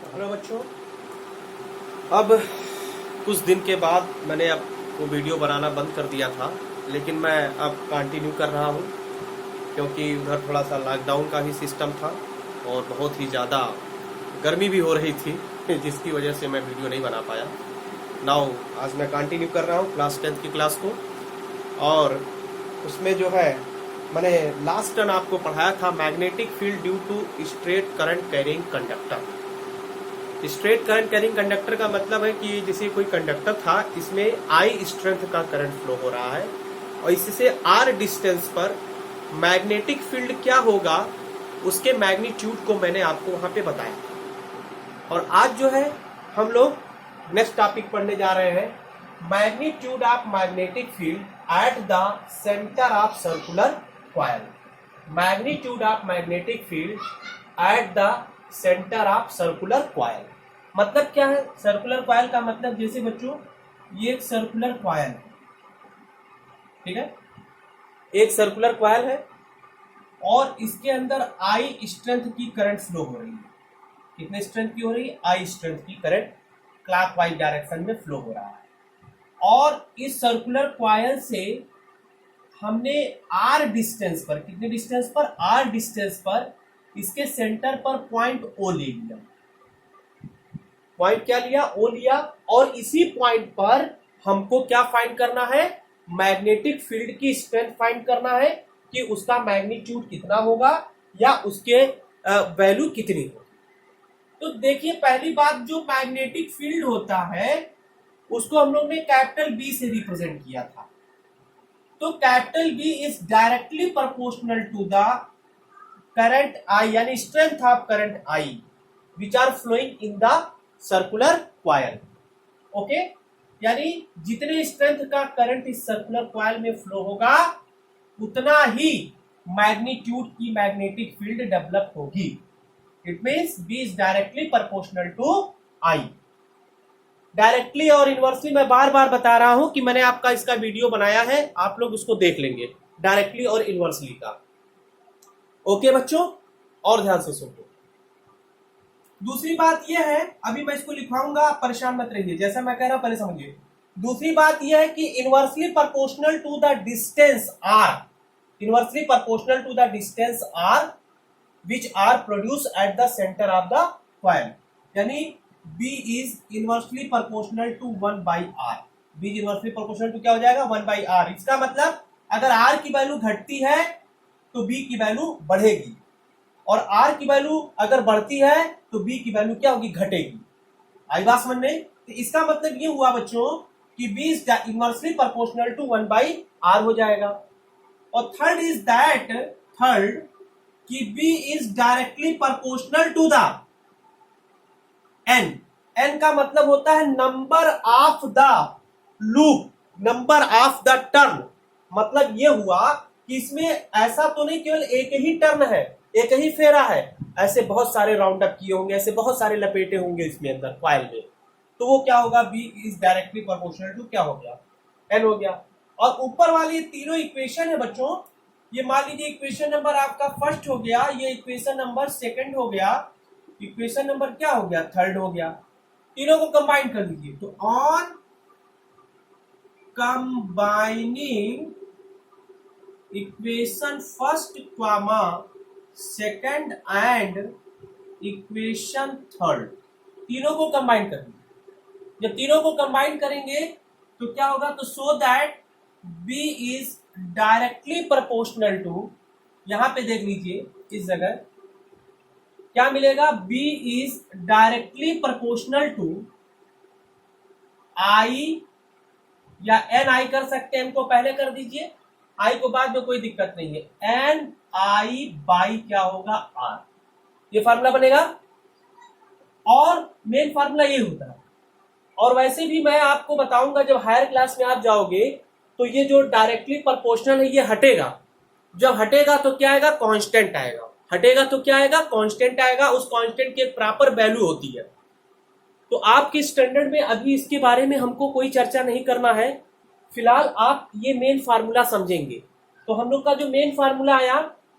Hello बच्चों, अब कुछ दिन के बाद मैंने अब वो वीडियो बनाना बंद कर दिया था, लेकिन मैं अब कंटिन्यू कर रहा हूँ क्योंकि उधर थोड़ा सा लॉकडाउन का भी सिस्टम था और बहुत ही ज़्यादा गर्मी भी हो रही थी जिसकी वजह से मैं वीडियो नहीं बना पाया। नाउ आज मैं कंटिन्यू कर रहा हूँ क्लास 10 की क्लास को, और उसमें जो है मैंने लास्ट टर्न आपको पढ़ाया था magnetic field due to straight current carrying conductor. Straight current carrying conductor का मतलब है कि जैसे कोई कंडक्टर था, इसमें आई स्ट्रेंथ का करंट फ्लो हो रहा है और इससे आर डिस्टेंस पर मैग्नेटिक फील्ड क्या होगा उसके मैग्नीट्यूड को मैंने आपको वहां पे बताया। और आज जो है हम लोग नेक्स्ट टॉपिक पढ़ने जा रहे हैं, magnitude of magnetic field at the centre of circular coil. Magnitude of magnetic field at the centre of circular coil मतलब क्या है? सर्कुलर कॉइल का मतलब जैसे बच्चों ये एक सर्कुलर कॉइल है, ठीक है, एक सर्कुलर कॉइल है और इसके अंदर आई स्ट्रेंथ की करंट फ्लो हो रही है। कितने स्ट्रेंथ की हो रही है? आई स्ट्रेंथ की करंट क्लॉकवाइज डायरेक्शन में फ्लो हो रहा है। और इस सर्कुलर कॉइल से हमने आर डिस्टेंस पर, कितने डिस्टेंस पर? आर डिस्टेंस पर इसके सेंटर पर पॉइंट ओ ले लिया। पॉइंट क्या लिया? ओ लिया। और इसी पॉइंट पर हमको क्या फाइंड करना है? मैग्नेटिक फील्ड की स्ट्रेंथ फाइंड करना है कि उसका मैग्नीट्यूड कितना होगा या उसके वैल्यू कितनी होगी। तो देखिए, पहली बात, जो मैग्नेटिक फील्ड होता है उसको हम लोग ने कैपिटल बी से रिप्रेजेंट किया था। तो capital B is directly proportional to the current I, यानी strength of current I which are flowing in the circular coil. Okay, यानी जितने स्ट्रेंथ का करंट इस सर्कुलर कॉइल में फ्लो होगा उतना ही मैग्नीट्यूड की मैग्नेटिक फील्ड डेवलप होगी। It means B is directly proportional to I. Directly और इनवर्सली मैं बार बार बता रहा हूं कि मैंने आपका इसका वीडियो बनाया है, आप लोग उसको देख लेंगे, डायरेक्टली और इनवर्सली का। ओके बच्चों, और ध्यान से सुनो। दूसरी बात यह है, अभी मैं इसको लिखवाऊंगा, आप परेशान मत रहिए, जैसा मैं कह रहा हूं पहले समझिए। दूसरी बात यह है कि inversely proportional to the distance R, inversely proportional to the distance R which are produce at the centre of the coil, यानी B is inversely proportional to 1 by R। B is inversely proportional to क्या हो जाएगा? 1 by R। इसका मतलब अगर R की value घटती है तो B की वैल्यू बढ़ेगी, और R की वैल्यू अगर बढ़ती है तो B की वैल्यू क्या होगी? घटेगी। आई बात समझ में? तो इसका मतलब ये हुआ बच्चों कि B is inversely proportional to 1 by R हो जाएगा। और थर्ड इज दैट, थर्ड कि B is directly proportional to the N। N का मतलब होता है number of the loop, number of the turn. मतलब ये हुआ कि इसमें ऐसा तो नहीं केवल एक ही टर्न है, एक ही फेरा है, ऐसे बहुत सारे राउंड अप किए होंगे, ऐसे बहुत सारे लपेटे होंगे इसमें अंदर कॉइल में। तो वो क्या होगा? B is directly proportional to क्या हो गया? N हो गया। और ऊपर वाली तीनों इक्वेशन है बच्चों, ये मान लीजिए इक्वेशन नंबर आपका फर्स्ट हो गया, ये इक्वेशन नंबर सेकंड हो गया, इक्वेशन नंबर क्या हो गया? थर्ड हो गया। तीनों को कंबाइन कर लीजिए तो on combining equation first comma second and equation third, तीनों को कंबाइन कर लीजिए। जब तीनों को कंबाइन करेंगे तो क्या होगा? तो so that B is directly proportional to, यहां पे देख लीजिए इस जगह क्या मिलेगा? B is directly proportional to I, या NI कर सकते हैं, इनको पहले कर दीजिए, I को बाद में कोई दिक्कत नहीं है। NI बाई क्या होगा? R। ये फार्मूला बनेगा और मेन फार्मूला ये होता है। और वैसे भी मैं आपको बताऊंगा जब हायर क्लास में आप जाओगे तो ये जो डायरेक्टली प्रोपोर्शनल है ये हटेगा। जब हटेगा तो क्या आएगा? कांस्टेंट आएगा। हटेगा तो क्या आएगा? कांस्टेंट आएगा। उस कांस्टेंट की एक प्रॉपर वैल्यू होती है। तो आपके स्टैंडर्ड में अभी इसके बारे में हमको कोई चर्चा नहीं करना है, फिलहाल आप ये मेन फार्मूला समझेंगे। तो हम लोग का जो मेन फार्मूला आया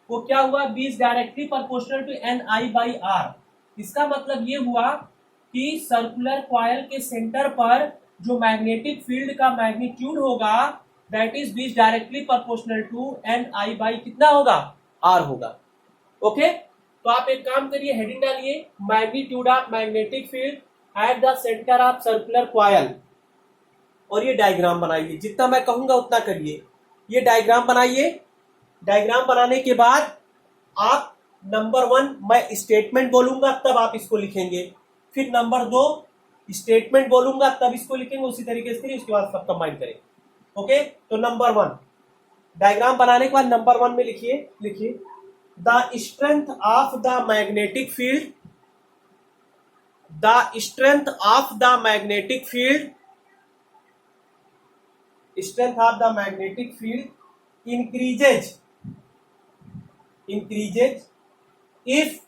वो क्या हुआ? B is directly proportional to NI by R। इसका मतलब ये हुआ कि सर्कुलर कॉइल के सेंटर पर जो मैग्नेटिक फील्ड का मैग्नीट्यूड होगा that is B is directly proportional to N I by कितना होगा, आर होगा। ओके, तो आप एक काम करिए, हेडिंग डालिए magnitude of magnetic field at the centre of circular coil, और ये डायग्राम बनाइए, जितना मैं कहूंगा उतना करिए। ये डायग्राम बनाइए। डायग्राम बनाने के बाद आप नंबर 1 मैं स्टेटमेंट बोलूंगा तब आप इसको लिखेंगे, फिर नंबर 2 स्टेटमेंट बोलूंगा तब इसको लिखेंगे, उसी तरीके से उसके बाद सब कंबाइन करेंगे। ओके, तो नंबर 1 डायग्राम बनाने के बाद नंबर 1 में लिखिए the strength of the magnetic field, the strength of the magnetic field, strength of the magnetic field increases if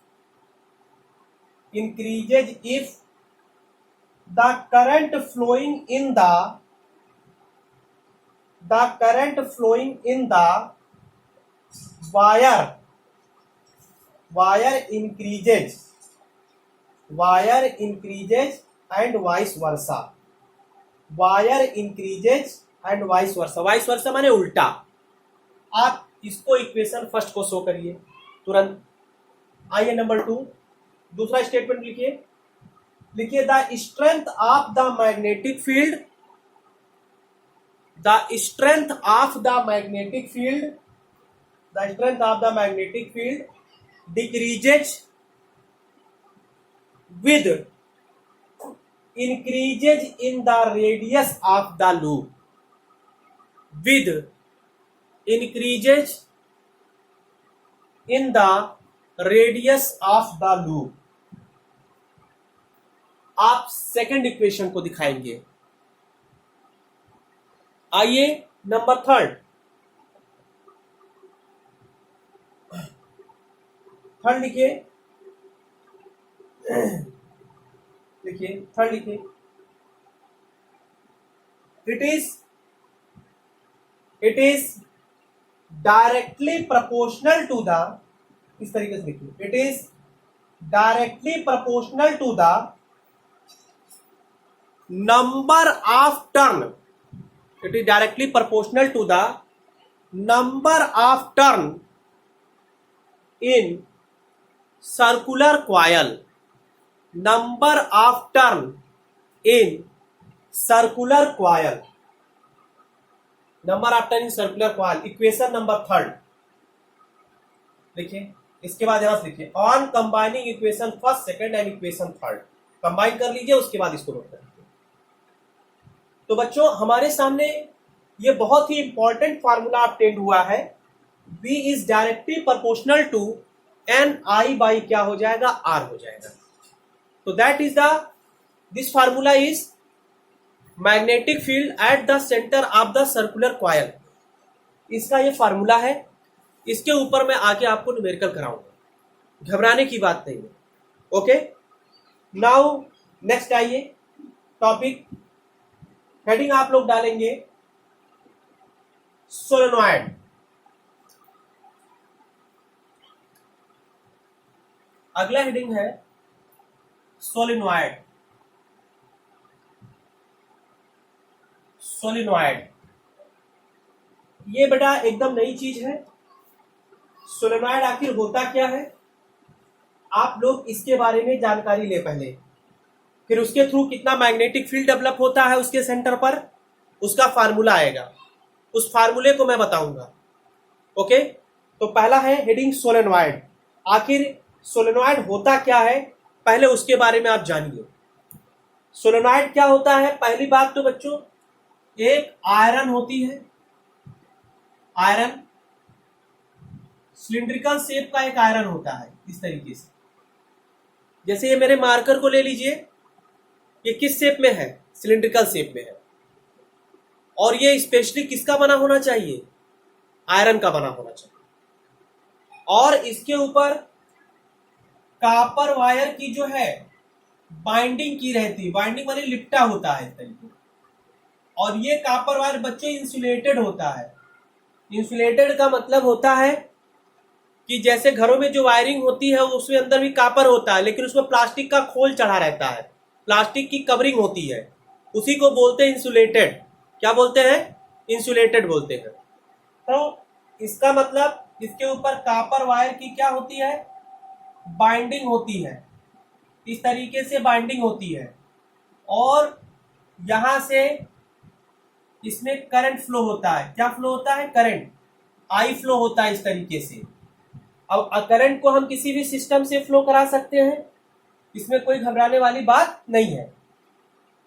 the current flowing in the wire increases and vice versa, vice versa माने उल्टा। आप इसको equation first को show करिए तुरंत। आइए number 2 दूसरा statement लिखिए the strength of the magnetic field, the strength of the magnetic field decreases with increases in the radius of the loop, with increases in the radius of the loop। आप second equation को दिखाएंगे। आइए number 3 third लिखिए it is directly proportional to the, इस तरीके से लिखिए it is directly proportional to the number of turn, it is directly proportional to the number of turn in circular coil, number of turn in circular coil, number of turn in circular coil, equation number 3 लिखिए। इसके बाद यहां से लिखिए on combining equation first second and equation 3, combine कर लीजिए, उसके बाद इसको नोट कर लीजिए। तो बच्चों हमारे सामने ये बहुत ही इंपॉर्टेंट फार्मूला ऑब्टेन हुआ है, V is directly proportional to N I by क्या हो जाएगा, आर हो जाएगा। तो that is this formula is magnetic field at the centre of the circular coil, इसका ये फार्मूला है। इसके ऊपर मैं आके आपको न्यूमेरिकल कराऊंगा, घबराने की बात नहीं है। ओके, नाउ नेक्स्ट आइए टॉपिक, हेडिंग आप लोग डालेंगे सोलेनॉइड। अगला हेडिंग है सोलेनॉइड। सोलेनॉइड ये बेटा एकदम नई चीज है। सोलेनॉइड आखिर होता क्या है, आप लोग इसके बारे में जानकारी ले पहले, फिर उसके थ्रू कितना मैग्नेटिक फील्ड डेवलप होता है उसके सेंटर पर, उसका फार्मूला आएगा, उस फार्मूले को मैं बताऊंगा। ओके, तो पहला है हेडिंग सोलेनॉइड। आखिर सोलेनॉइड होता क्या है पहले उसके बारे में आप जानिए। सोलेनॉइड क्या होता है, पहली बात तो बच्चों एक आयरन होती है, आयरन सिलिंड्रिकल शेप का एक आयरन होता है इस तरीके से। जैसे ये मेरे मार्कर को ले लीजिए, ये किस शेप में है, सिलिंड्रिकल शेप में है, और ये स्पेशली किसका बना होना चाहिए, आयरन का बना होना चाहिए। और इसके ऊपर कॉपर वायर की जो है बाइंडिंग की रहती है, बाइंडिंग माने लिपटा होता है इस तरीके। और ये कॉपर वायर बच्चों इंसुलेटेड होता है। इंसुलेटेड का मतलब होता है कि जैसे घरों में जो वायरिंग होती है उसमें अंदर भी कॉपर होता है, लेकिन उसमें प्लास्टिक का खोल चढ़ा रहता है, प्लास्टिक की कवरिंग होती है, उसी को बोलते हैं इंसुलेटेड। क्या बोलते हैं? इंसुलेटेड बोलते हैं। तो इसका मतलब इसके ऊपर कॉपर वायर की क्या होती है? बाइंडिंग होती है। इस तरीके से बाइंडिंग होती है और यहां से इसमें करंट फ्लो होता है। क्या फ्लो होता है? करंट, आई फ्लो होता है इस तरीके से। अब करंट को हम किसी भी सिस्टम से फ्लो करा सकते हैं, इसमें कोई घबराने वाली बात नहीं है।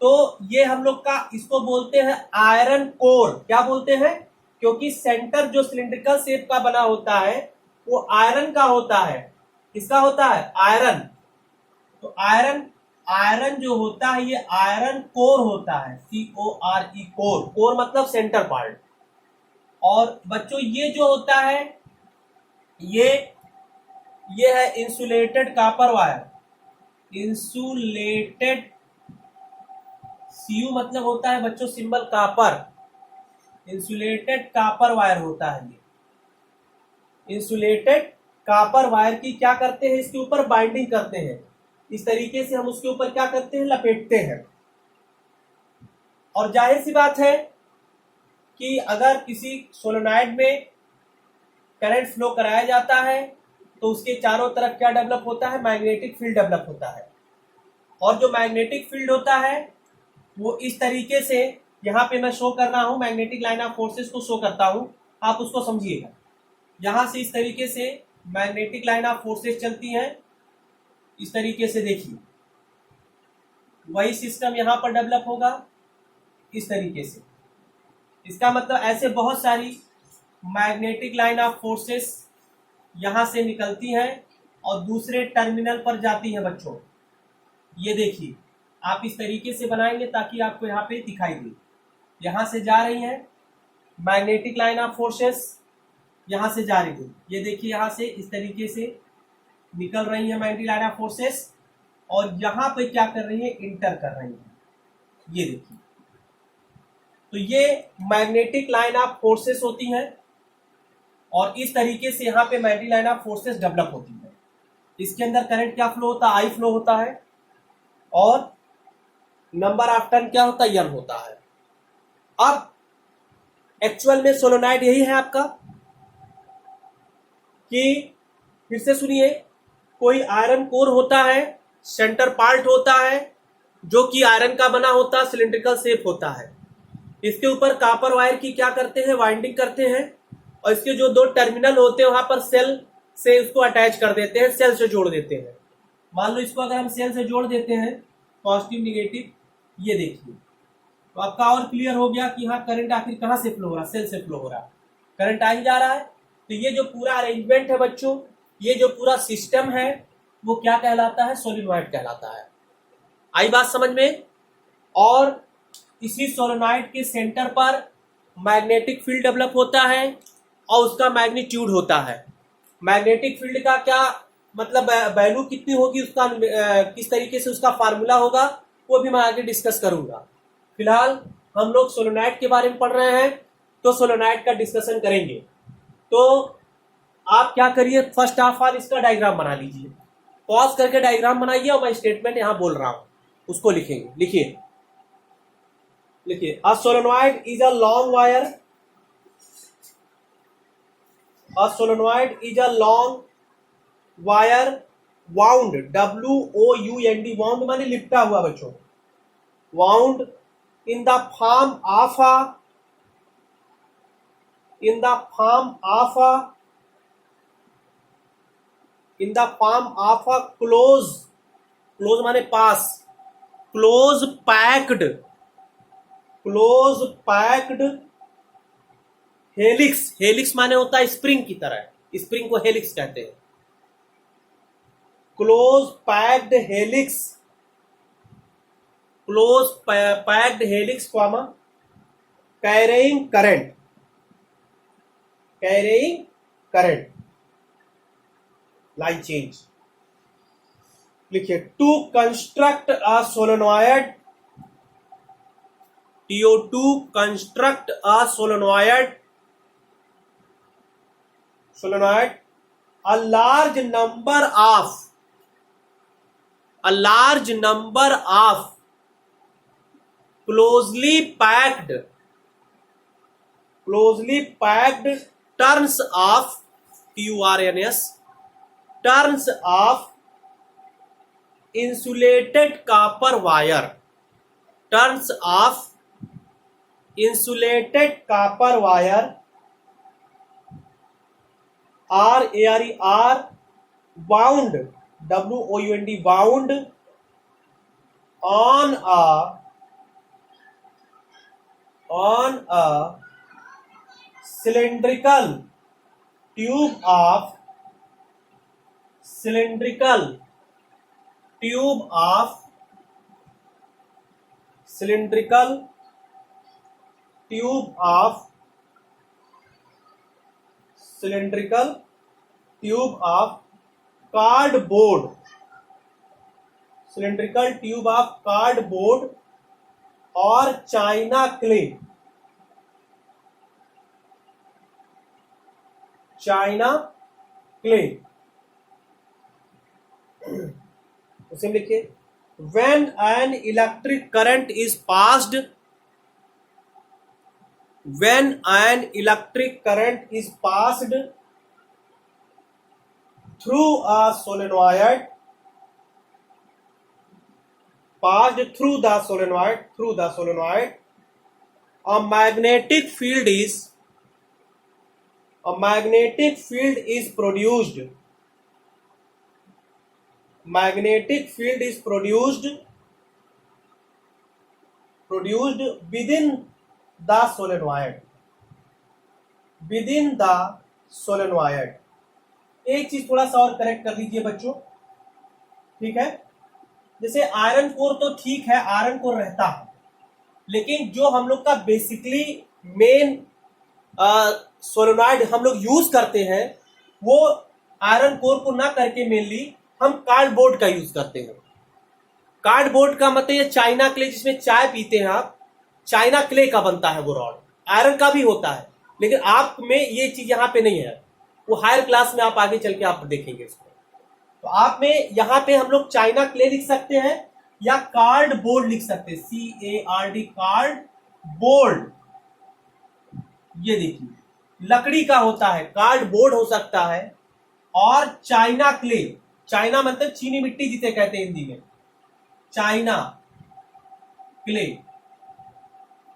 तो ये हम लोग का इसको बोलते हैं आयरन कोर। क्या बोलते हैं? क्योंकि सेंटर जो सिलिंड्रिकल शेप का बना होता है वो आयरन का होता है। किसका होता है? आयरन। तो आयरन, आयरन जो होता है ये आयरन कोर होता है, CORE, कोर। कोर मतलब सेंटर पार्ट। और बच्चों ये जो होता है ये है insulated copper wire. Insulated, CU मतलब होता है बच्चों symbol copper. Insulated copper wire होता है ये। इंसुलेटेड कॉपर वायर की क्या करते हैं? इसके ऊपर बाइंडिंग करते हैं। इस तरीके से हम उसके ऊपर क्या करते हैं? लपेटते हैं। और जाहिर सी बात है कि अगर किसी सोलेनॉइड में करंट फ्लो कराया जाता है तो उसके चारों तरफ क्या डेवलप होता है? मैग्नेटिक फील्ड डेवलप होता है। और जो मैग्नेटिक फील्ड होता है वो इस तरीके से, यहां पे मैं शो कर रहा हूं, मैग्नेटिक लाइन ऑफ फोर्सेस को शो करता हूं, आप उसको समझिएगा। यहां से इस तरीके से मैग्नेटिक लाइन ऑफ फोर्सेस चलती हैं, इस तरीके से देखिए। वही सिस्टम यहां पर डेवलप होगा इस तरीके से। इसका मतलब ऐसे बहुत सारी मैग्नेटिक लाइन ऑफ फोर्सेस यहां से निकलती हैं और दूसरे टर्मिनल पर जाती हैं बच्चों। ये देखिए, आप इस तरीके से बनाएंगे ताकि आपको यहाँ पे दिखाई दे। यहां से जा रही है मैग्नेटिक लाइन ऑफ फोर्सेस, यहां से जा रही है। ये देखिए यहां से इस तरीके से निकल रही है मैग्नेटिक लाइन ऑफ फोर्सेस और यहां पे क्या कर रही है? इंटर कर रही है। ये देखिए, तो ये मैग्नेटिक लाइन ऑफ फोर्सेस होती हैं और इस तरीके से यहाँ पे magnetic line of forces develop होती है। इसके अंदर करंट क्या फ्लो होता है? आई फ्लो होता है। और नंबर ऑफ टर्न क्या होता है? N होता है। अब एक्चुअल में सोलोनॉइड यही है आपका कि, फिर से सुनिए, कोई आयरन कोर होता है, सेंटर पार्ट होता है जो कि आयरन का बना होता है, सिलिंड्रिकल शेप होता है। इसके ऊपर कॉपर वायर की क्या करते हैं? वाइंडिंग करते हैं और इसके जो दो टर्मिनल होते हैं वहां पर सेल से उसको अटैच कर देते हैं, सेल से जोड़ देते हैं। मान लो इसको अगर हम सेल से जोड़ देते हैं, पॉजिटिव निगेटिव, ये देखिए, तो आपका और क्लियर हो गया कि हाँ करंट आखिर कहां से फ्लो हो रहा है? सेल से फ्लो हो रहा है, करंट आ ही जा रहा है। तो ये जो पूरा अरेंजमेंट है बच्चों, ये जो पूरा सिस्टम है वो क्या कहलाता है? सोलेनॉइड कहलाता है। आई बात समझ में? और इसी सोलेनॉइड के सेंटर पर मैग्नेटिक फील्ड डेवलप होता है और उसका मैग्नीट्यूड होता है। मैग्नेटिक फील्ड का क्या मतलब वैल्यू कितनी होगी उसका, किस तरीके से उसका फार्मूला होगा, वो भी मैं आगे डिस्कस करूंगा। फिलहाल हम लोग सोलेनॉइड के बारे में पढ़ रहे हैं तो सोलेनॉइड का डिस्कशन करेंगे। तो आप क्या करिए, फर्स्ट ऑफ ऑल इसका डायग्राम बना लीजिए, पॉज करके डायग्राम बनाइए और मैं स्टेटमेंट यहां बोल रहा हूं उसको लिखेंगे। लिखिए लिखिए, a solenoid is a long wire, a solenoid is a long wire wound, WOUND, wound माने लिपटा हुआ बच्चों, wound in the form of a, in the form of a, in the form of a close, close माने पास, close packed, close packed helix, helix माने होता है spring की तरह, स्प्रिंग को हेलिक्स कहते हैं। Close packed helix, close packed helix comma carrying current, carrying current, line change. लिखिए, to construct a solenoid, TO2 construct a solenoid, solenoid, a large number of a large number of closely packed turns of TURNS turns of insulated copper wire turns of insulated copper wire are wound WOUND wound on a cylindrical tube of cylindrical tube of cardboard or china clay उसे लिखिए when an electric current is passed through a solenoid a magnetic field is produced within the solenoid एक चीज थोड़ा सा और correct कर लीजिए बच्चों, ठीक है। जैसे आयरन कोर तो ठीक है, आयरन कोर रहता है, लेकिन जो हम लोग का बेसिकली मेन सोलेनॉइड हम लोग यूज करते हैं वो आयरन कोर को ना करके मेनली हम कार्डबोर्ड का यूज करते हैं। कार्डबोर्ड का मतलब ये चाइना क्ले, जिसमें चाय पीते हैं आप, चाइना क्ले का बनता है वो रॉड, आयरन का भी होता है, लेकिन आप में ये चीज यहाँ पे नहीं है, वो हायर क्लास में आप आगे चल के आप देखेंगे इसको। तो आप में यहाँ पे हम लोग चाइना क्ले लिख सकते हैं या कार्डबोर्ड लिख सकते हैं, CARD कार्डबोर्ड। ये देखिए लकड़ी का होता है, कार्डबोर्ड हो सकता है, और चाइना क्ले, चाइना मतलब चीनी मिट्टी जिसे कहते हैं हिंदी में,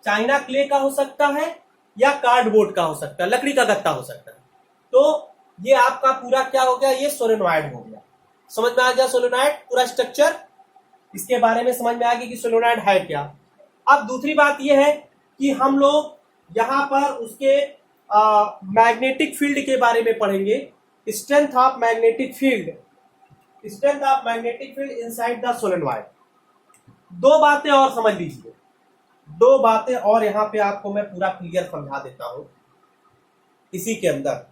चाइना क्ले का हो सकता है या कार्डबोर्ड का हो सकता है, लकड़ी का गत्ता हो सकता है। तो ये आपका पूरा क्या हो गया, ये सोलेनॉइड हो गया। समझ में आ गया सोलेनॉइड पूरा स्ट्रक्चर, इसके बारे में समझ में आ गया कि सोलेनॉइड है क्या। अब दूसरी बात ये है कि हम लोग यहां पर उसके मैग्नेटिक फील्ड के बारे में पढ़ेंगे, strength of magnetic field inside the solenoid. दो बातें और समझ लीजिए, दो बातें और यहां पे आपको मैं पूरा क्लियर समझा देता हूं। इसी के अंदर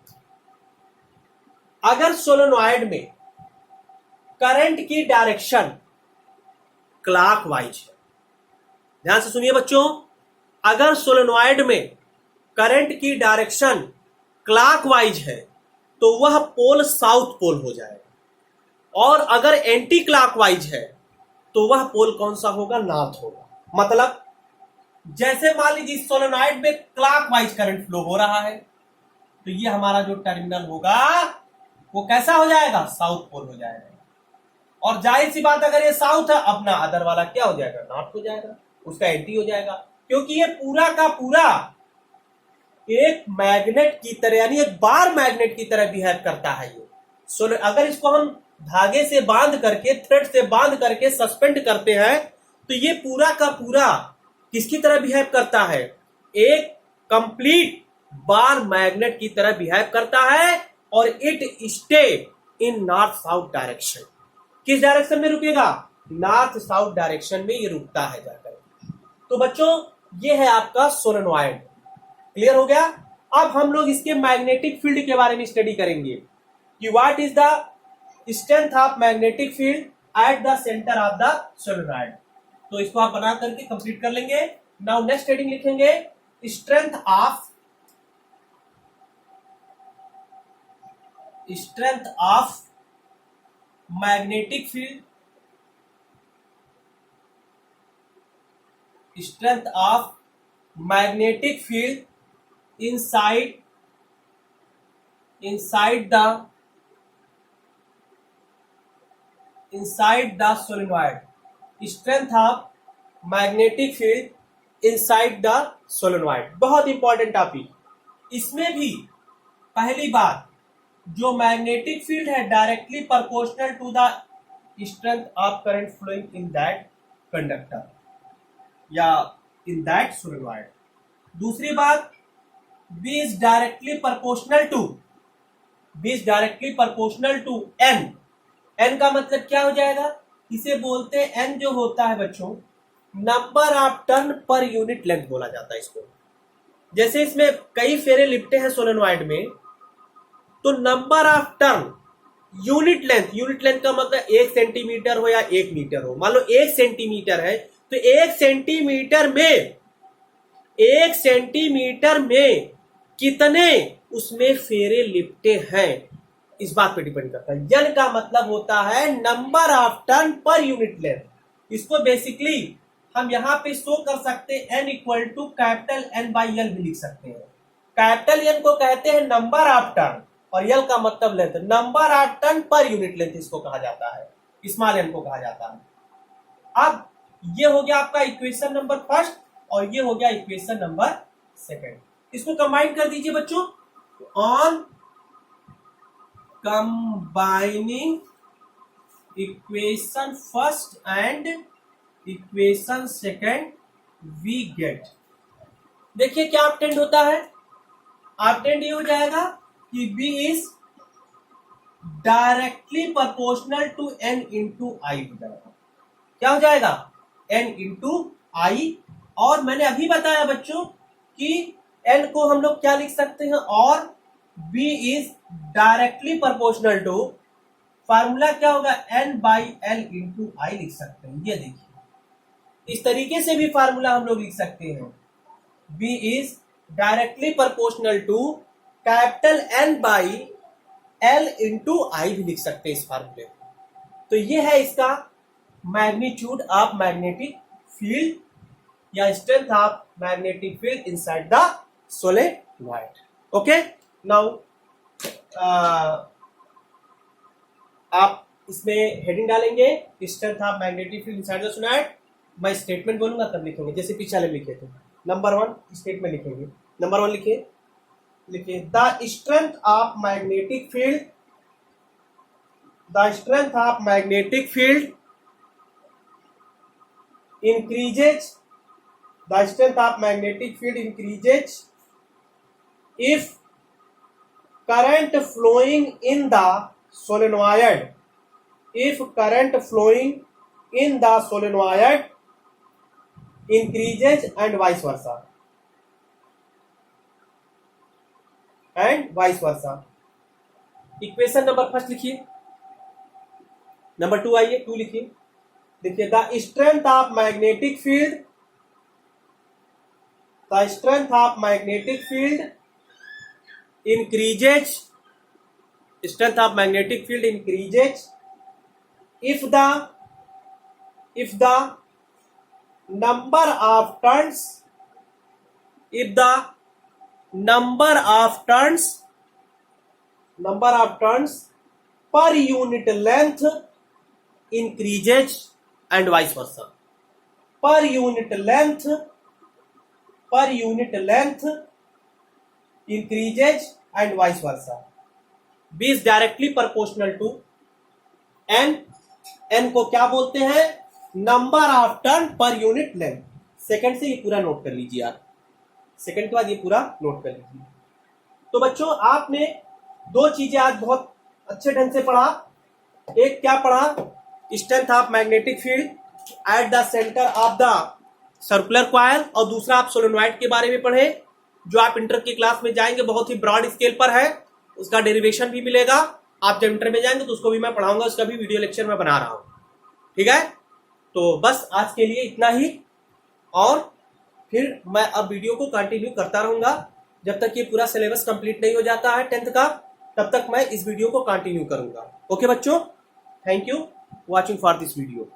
अगर सोलेनॉइड में करंट की डायरेक्शन क्लॉकवाइज है, ध्यान से सुनिए बच्चों, अगर सोलेनॉइड में करंट की डायरेक्शन क्लॉकवाइज है तो वह पोल साउथ पोल हो जाएगा, और अगर एंटी क्लॉकवाइज है तो वह पोल कौन सा होगा, नॉर्थ होगा। मतलब जैसे मान लीजिए सोलेनॉइड में क्लॉकवाइज करंट फ्लो हो रहा है, तो ये हमारा जो टर्मिनल होगा वो कैसा हो जाएगा, साउथ पोल हो जाएगा। और जाहिर सी बात अगर ये साउथ है, अपना अदर वाला क्या हो जाएगा, नॉर्थ हो जाएगा, उसका एंटी हो जाएगा, क्योंकि ये पूरा का पूरा एक मैग्नेट की तरह, यानी एक बार मैग्नेट की तरह बिहेव करता है ये। अगर इसको हम धागे से बांध करके, थ्रेड से बांध करके सस्पेंड करते हैं, तो ये पूरा का पूरा किसकी तरह बिहेव करता है, एक कंप्लीट बार मैग्नेट की तरह बिहेव करता है, और it stay in north south direction. किस डायरेक्शन में रुकेगा, नॉर्थ साउथ डायरेक्शन में ये रुकता है जाकर। तो बच्चों ये है आपका सोलेनॉइड, क्लियर हो गया। अब हम लोग इसके मैग्नेटिक फील्ड के बारे में स्टडी करेंगे कि what is the strength of magnetic field at the centre of the solenoid. तो इसको आप बना करके कंप्लीट कर लेंगे। नाउ नेक्स्ट हेडिंग लिखेंगे strength of magnetic field strength of magnetic field inside the solenoid. Strength of magnetic field inside the solenoid. बहुत important topic. इसमें भी पहली बात, जो मैग्नेटिक फील्ड है directly proportional to the strength of current flowing in that conductor या in that solenoid. दूसरी बात, B is directly proportional to N. N का मतलब क्या हो जाएगा? इसे बोलते हैं N जो होता है बच्चों number of turn per unit length बोला जाता है इसको. जैसे इसमें कई फेरे लिपटे हैं सोलेनॉइड में, तो number of turn unit length का मतलब 1 सेंटीमीटर हो या 1 मीटर हो. मान लो 1 सेंटीमीटर है तो 1 सेंटीमीटर में कितने उसमें फेरे लिपटे हैं इस बात पे डिपेंड करता है. एन का मतलब होता है number of turn per unit length. इसको बेसिकली हम यहां पे शो कर सकते हैं N equal to capital N by L भी लिख सकते हैं. कैपिटल N को कहते हैं नंबर ऑफ टर्न और L का मतलब length. Number of turn per unit length इसको कहा जाता है, स्मॉल n को कहा जाता है. अब ये हो गया आपका इक्वेशन नंबर फर्स्ट और ये हो गया इक्वेशन नंबर सेकंड. इसको कंबाइन कर दीजिए बच्चों. On combining equation first and equation second we get, देखिए क्या ऑब्टेंड होता है. ऑब्टेंड ये हो जाएगा कि B is directly proportional to N into I हो जाएगा. क्या हो जाएगा? N into I. और मैंने अभी बताया बच्चों कि N को हम लोग क्या लिख सकते हैं, और B is directly proportional to, formula क्या होगा, N by L into I लिख सकते हैं. ये देखिए इस तरीके से भी फार्मूला हम लोग लिख सकते हैं. B is directly proportional to capital N by L into I भी लिख सकते हैं इस फार्मूले. तो ये है इसका मैग्नीट्यूड ऑफ मैग्नेटिक फील्ड या strength of magnetic field inside the solenoid. Okay, now आप इसमें हेडिंग डालेंगे strength of magnetic field inside the solenoid. मैं स्टेटमेंट बोलूंगा तब लिखेंगे, जैसे पीछे वाले लिखे थे. नंबर 1 स्टेटमेंट लिखेंगे. नंबर 1 लिखिए the strength of magnetic field, the strength of magnetic field increases, the strength of magnetic field increases if current flowing in the solenoid, if current flowing in the solenoid increases and vice versa, and vice versa. Equation number first लिखिए. Number 2 आइए, 2 लिखिए. देखिए the strength of magnetic field, the strength of magnetic field increases, strength of magnetic field increases if the number of turns, if the number of turns per unit length increases and vice versa. Per unit length increases and vice versa. B is directly proportional to N. N को क्या बोलते हैं, number of turn per unit length. Second से ये पूरा note कर लीजिए आप, सेकंड के बाद ये पूरा नोट कर लीजिए. तो बच्चों आपने 2 चीजें आज बहुत अच्छे ढंग से पढ़ा. एक क्या पढ़ा, strength of magnetic field at the centre of the circular coil, और दूसरा आप सोलेनॉइड के बारे में पढ़े जो आप इंटर की क्लास में जाएंगे बहुत ही ब्रॉड स्केल पर है. उसका डेरिवेशन भी मिलेगा. आप जब इंटर में जाएंगे तो उसको भी मैं पढ़ाऊंगा, उसका भी वीडियो लेक्चर मैं बना रहा हूं. ठीक है, तो बस आज के लिए इतना ही, और फिर मैं अब वीडियो को कंटिन्यू करता रहूंगा जब तक ये पूरा सिलेबस कंप्लीट नहीं हो जाता है 10th का. तब तक मैं इस वीडियो को कंटिन्यू करूंगा. ओके बच्चों, thank you watching for this video.